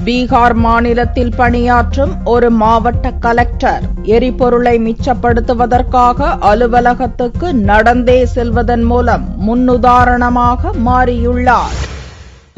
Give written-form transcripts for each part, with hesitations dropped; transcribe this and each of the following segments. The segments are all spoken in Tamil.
பீகார் மாநிலத்தில் பணியாற்றும் ஒரு மாவட்ட கலெக்டர் எரிபொருளை மிச்சப்படுத்துவதற்காக அலுவலகத்துக்கு நடந்தே செல்வதன் மூலம் முன்னுதாரணமாக மாறியுள்ளார்.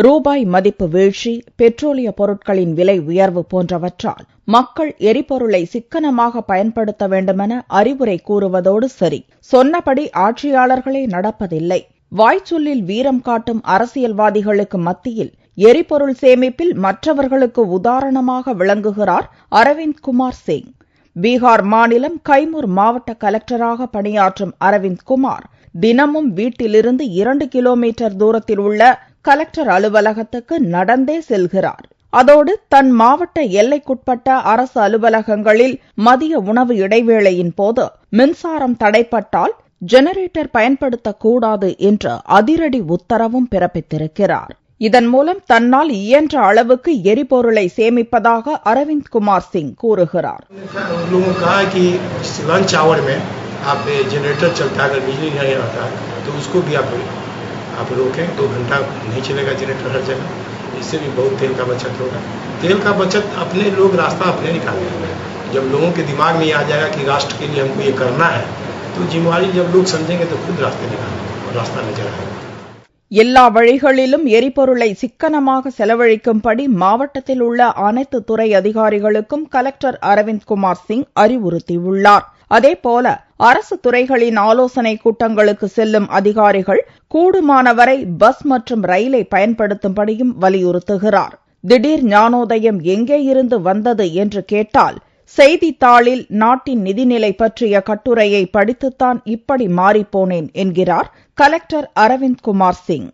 ரூபாய் மதிப்பு வீழ்ச்சி, பெட்ரோலிய பொருட்களின் விலை உயர்வு போன்றவற்றால் மக்கள் எரிபொருளை சிக்கனமாக பயன்படுத்த வேண்டுமென அறிவுரை கூறுவதோடு சரி, சொன்னபடி ஆட்சியாளர்களே நடப்பதில்லை. வாய்ச்சொல்லில் வீரம் காட்டும் அரசியல்வாதிகளுக்கு மத்தியில் எரிபொருள் சேமிப்பில் மற்றவர்களுக்கு உதாரணமாக விளங்குகிறார் அரவிந்த் குமார் சிங். பீகார் மாநிலம் கைமூர் மாவட்ட கலெக்டராக பணியாற்றும் அரவிந்த் குமார் தினமும் வீட்டிலிருந்து 2 கிலோமீட்டர் தூரத்தில் உள்ள கலெக்டர் அலுவலகத்துக்கு நடந்தே செல்கிறார். அதோடு தன் மாவட்ட எல்லைக்குட்பட்ட அரசு அலுவலகங்களில் மதிய உணவு இடைவேளையின் போது மின்சாரம் தடைப்பட்டால் ஜெனரேட்டர் பயன்படுத்தக்கூடாது என்ற அதிரடி உத்தரவும் பிறப்பித்திருக்கிறார். இதன் மூலம் தன்னால் இயன்ற அளவுக்கு எரிபொருளை சேமிப்பதாக அரவிந்த் குமார் சிங் கூறுகிறார். आप रोकें, 2 घंटा नहीं चलेगा जनरेटर हर जगह, इससे भी बहुत तेल का बचत होगा. तेल का बचत अपने लोग रास्ता अपने निकालेंगे. जब लोगों के दिमाग में आ जाएगा कि राष्ट्र के लिए हमको ये करना है, तो जिम्मेवारी जब लोग समझेंगे तो खुद रास्ते निकालेंगे और रास्ता नजर आएगा. எல்லா வழிகளிலும் எரிபொருளை சிக்கனமாக செலவழிக்கும்படி மாவட்டத்தில் உள்ள அனைத்து துறை அதிகாரிகளுக்கும் கலெக்டர் அரவிந்த் குமார் சிங் அறிவுறுத்தியுள்ளார். அதேபோல அரசு துறைகளின் ஆலோசனை கூட்டங்களுக்கு செல்லும் அதிகாரிகள் கூடுமானவரை பஸ் மற்றும் ரயிலை பயன்படுத்தும்படியும் வலியுறுத்துகிறார். திடீர் ஞானோதயம் எங்கே இருந்து வந்தது என்று கேட்டால், செய்தித்தாளில் நாட்டின் நிதிநிலை பற்றிய கட்டுரையை படித்துத்தான் இப்படி மாறிப்போனேன் என்கிறார் கலெக்டர் அரவிந்த் குமார் சிங்.